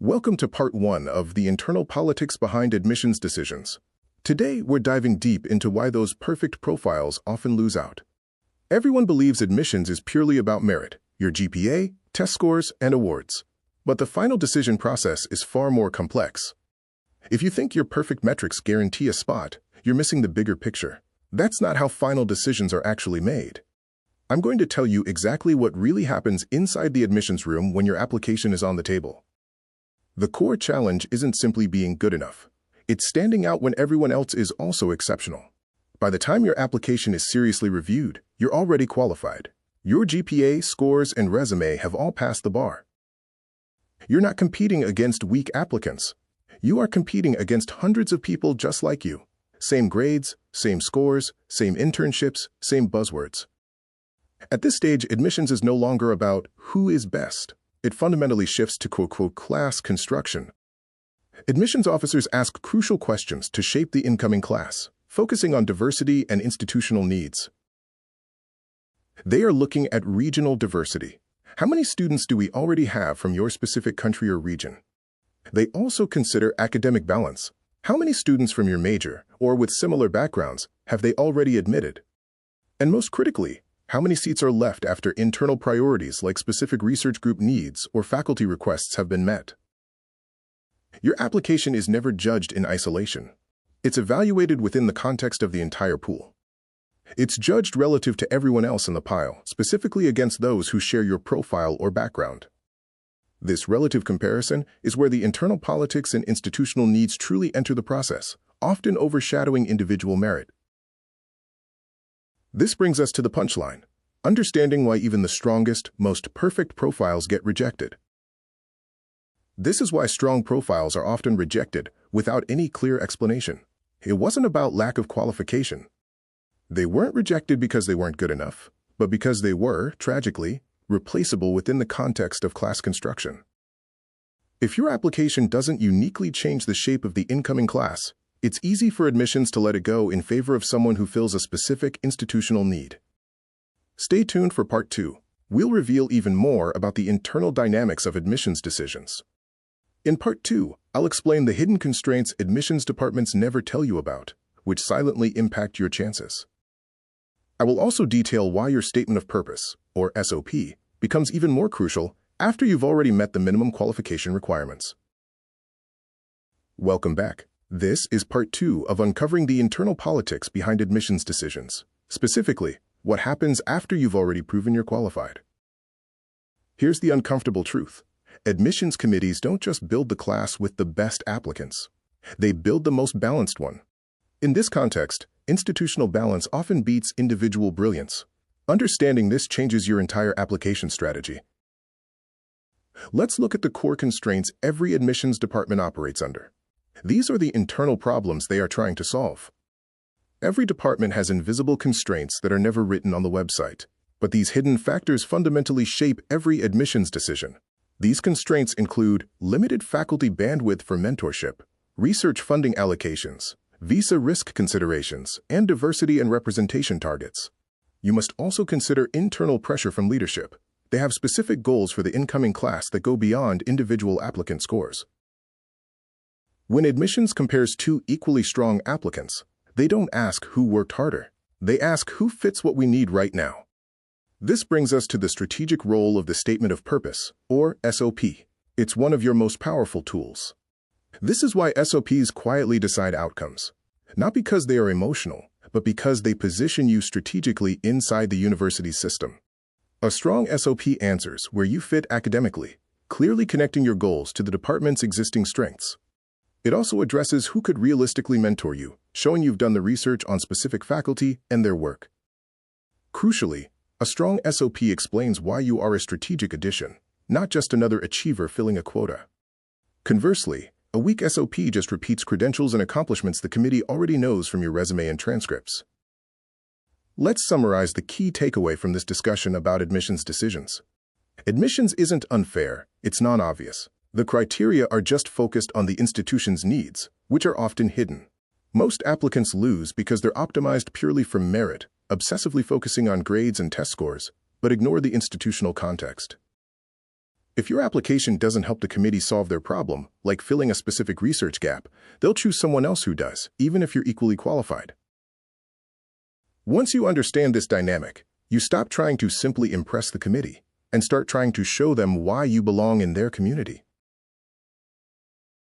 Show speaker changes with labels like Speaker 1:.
Speaker 1: Welcome to part 1 of the internal politics behind admissions decisions. Today, we're diving deep into why those perfect profiles often lose out. Everyone believes admissions is purely about merit, your GPA, test scores, and awards. But the final decision process is far more complex. If you think your perfect metrics guarantee a spot, you're missing the bigger picture. That's not how final decisions are actually made. I'm going to tell you exactly what really happens inside the admissions room when your application is on the table. The core challenge isn't simply being good enough. It's standing out when everyone else is also exceptional. By the time your application is seriously reviewed, you're already qualified. Your GPA, scores, and resume have all passed the bar. You're not competing against weak applicants. You are competing against hundreds of people just like you. Same grades, same scores, same internships, same buzzwords. At this stage, admissions is no longer about who is best. It fundamentally shifts to quote-unquote class construction. Admissions officers ask crucial questions to shape the incoming class, focusing on diversity and institutional needs. They are looking at regional diversity. How many students do we already have from your specific country or region? They also consider academic balance. How many students from your major, or with similar backgrounds, have they already admitted? And most critically, how many seats are left after internal priorities like specific research group needs or faculty requests have been met? Your application is never judged in isolation. It's evaluated within the context of the entire pool. It's judged relative to everyone else in the pile, specifically against those who share your profile or background. This relative comparison is where the internal politics and institutional needs truly enter the process, often overshadowing individual merit. This brings us to the punchline, understanding why even the strongest, most perfect profiles get rejected. This is why strong profiles are often rejected without any clear explanation. It wasn't about lack of qualification. They weren't rejected because they weren't good enough, but because they were, tragically, replaceable within the context of class construction. If your application doesn't uniquely change the shape of the incoming class, it's easy for admissions to let it go in favor of someone who fills a specific institutional need. Stay tuned for part 2. We'll reveal even more about the internal dynamics of admissions decisions. In part 2, I'll explain the hidden constraints admissions departments never tell you about, which silently impact your chances. I will also detail why your statement of purpose, or SOP, becomes even more crucial after you've already met the minimum qualification requirements. Welcome back. This is part 2 of uncovering the internal politics behind admissions decisions, specifically, what happens after you've already proven you're qualified. Here's the uncomfortable truth. Admissions committees don't just build the class with the best applicants. They build the most balanced one. In this context, institutional balance often beats individual brilliance. Understanding this changes your entire application strategy. Let's look at the core constraints every admissions department operates under. These are the internal problems they are trying to solve. Every department has invisible constraints that are never written on the website, but these hidden factors fundamentally shape every admissions decision. These constraints include limited faculty bandwidth for mentorship, research funding allocations, visa risk considerations, and diversity and representation targets. You must also consider internal pressure from leadership. They have specific goals for the incoming class that go beyond individual applicant scores. When admissions compares two equally strong applicants, they don't ask who worked harder. They ask who fits what we need right now. This brings us to the strategic role of the Statement of Purpose, or SOP. It's one of your most powerful tools. This is why SOPs quietly decide outcomes. Not because they are emotional, but because they position you strategically inside the university's system. A strong SOP answers where you fit academically, clearly connecting your goals to the department's existing strengths. It also addresses who could realistically mentor you, showing you've done the research on specific faculty and their work. Crucially, a strong SOP explains why you are a strategic addition, not just another achiever filling a quota. Conversely, a weak SOP just repeats credentials and accomplishments the committee already knows from your resume and transcripts. Let's summarize the key takeaway from this discussion about admissions decisions. Admissions isn't unfair, it's non-obvious. The criteria are just focused on the institution's needs, which are often hidden. Most applicants lose because they're optimized purely for merit, obsessively focusing on grades and test scores, but ignore the institutional context. If your application doesn't help the committee solve their problem, like filling a specific research gap, they'll choose someone else who does, even if you're equally qualified. Once you understand this dynamic, you stop trying to simply impress the committee and start trying to show them why you belong in their community.